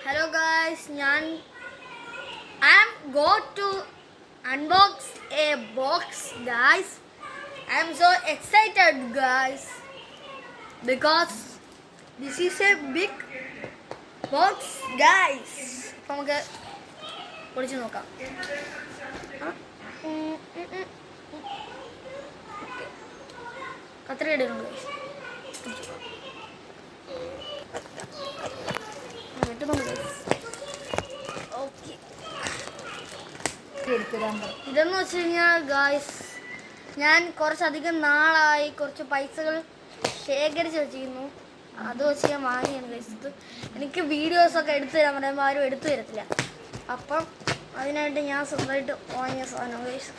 Hello guys, I am go to unbox a box guys. I am so excited guys because this is a big box guys. അപ്പോൾ നമുക്ക് പൊളിച്ച് നോക്കാം. കത്രി എടുക്കുന്നുണ്ട് guys. ഇതെന്ന് വെച്ച് കഴിഞ്ഞാൽ ഗായ്സ്, ഞാൻ കുറച്ചധികം നാളായി കുറച്ച് പൈസകൾ ശേഖരിച്ച് വെച്ചിരുന്നു. അത് വെച്ച് ഞാൻ വാങ്ങിയാണ് ഗൈസ്. ഇത് എനിക്ക് വീഡിയോസൊക്കെ എടുത്തു തരാൻ പറയുമ്പോൾ ആരും എടുത്തു തരത്തില്ല. അപ്പം അതിനായിട്ട് ഞാൻ സ്വന്തമായിട്ട് വാങ്ങിയ സാധനം ഗൈസ്.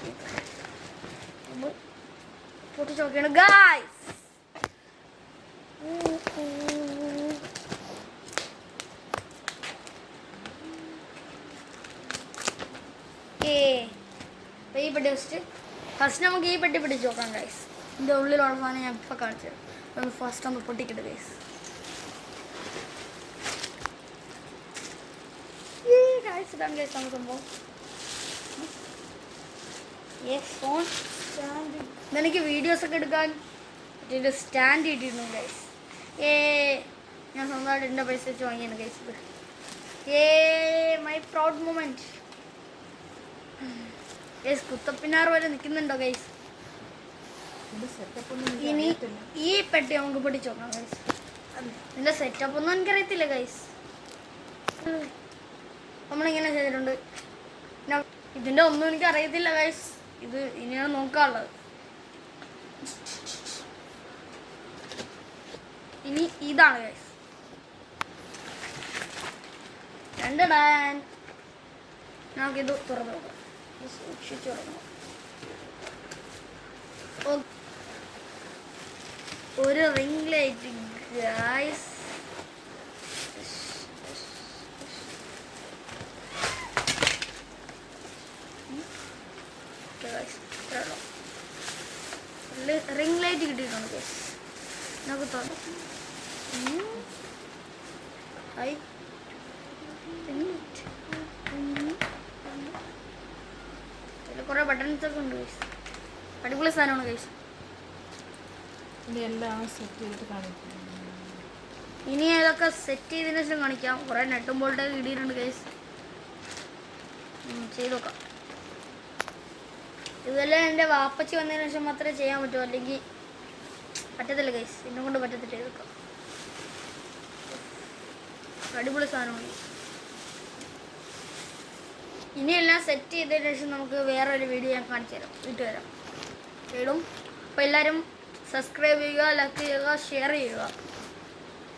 പൊട്ടിച്ച് നോക്കിയാണ് ഗായ്സ്. ഈ പെട്ടി ഫസ്റ്റ് നമുക്ക് ഈ പെട്ടി പിടിച്ച് നോക്കാം ഗൈസ്. ഇതിൻ്റെ ഉള്ളിലുള്ള സാധനം ഞാൻ ഇപ്പം കാണിച്ചു തരാം. ഫസ്റ്റ് ഒന്ന് പൊട്ടിക്കിട്ട് ഗൈസ്. ഇതാണ് ഗൈസ് നമുക്ക് സംഭവം. Phone stand. ഇതെനിക്ക് വീഡിയോസൊക്കെ എടുക്കാൻ ഇതിൻ്റെ സ്റ്റാൻഡ് ഇട്ടിരുന്നു ഗൈസ്. ഞാൻ സ്വന്തമായിട്ട് എൻ്റെ പൈസ വെച്ച് വാങ്ങിയാണ് ഗൈസ്. ഇത് മൈ പ്രൗഡ് മൊമെൻറ്റ് ഗൈസ്. കുത്തപ്പിനാറ് വരെ നിൽക്കുന്നുണ്ടോ ഗൈസ്? ഇനി ഈ പെട്ടി നമുക്ക് പിടിച്ചു നോക്കാം ഗൈസ്. ഇതിൻ്റെ സെറ്റപ്പ് ഒന്നും എനിക്കറിയത്തില്ല ഗൈസ്. നമ്മളിങ്ങനെ ചെയ്തിട്ടുണ്ട്. ഇതിൻ്റെ ഒന്നും എനിക്ക് അറിയത്തില്ല ഗൈസ്. ഇത് ഇനിയാണ് നോക്കാനുള്ളത്. ഇനി ഇതാണ് ഗൈസ്. രണ്ടിടാൻ നമുക്കിത് തുറന്നു നോക്കാം. സൂക്ഷിച്ചു തുറന്നു. ഒരു ring light guys. Ring light കിട്ടിയിട്ടുണ്ട് ഗൈസ്. നമുക്ക് തുറന്നു. കുറെ ബട്ടൺസ് ഒക്കെ ഉണ്ട് ഗൈസ്. അടിപൊളി സാധനമാണ് ഗൈസ്. ഇനി അതൊക്കെ സെറ്റ് ചെയ്തതിനു ശേഷം കാണിക്കാം. കുറെ നെട്ടും ബോൾട്ടൊക്കെ ഇടിയിട്ടുണ്ട് ഗൈസ്. ചെയ്ത് നോക്കാം. ഇതെല്ലാം എൻ്റെ വാപ്പച്ചി വന്നതിന് ശേഷം മാത്രമേ ചെയ്യാൻ പറ്റൂ, അല്ലെങ്കിൽ പറ്റത്തില്ല ഗൈസ്. എന്നെ കൊണ്ട് പറ്റത്തില്ല. ചെയ്ത് നോക്കാം. അടിപൊളി സാധനമാണ്. ഇനിയെല്ലാം സെറ്റ് ചെയ്തതിന് ശേഷം നമുക്ക് വേറൊരു വീഡിയോ ഞാൻ കാണിച്ചു തരാം, ഇടും. അപ്പോൾ എല്ലാവരും സബ്സ്ക്രൈബ് ചെയ്യുക, ലൈക്ക് ചെയ്യുക, ഷെയർ ചെയ്യുക.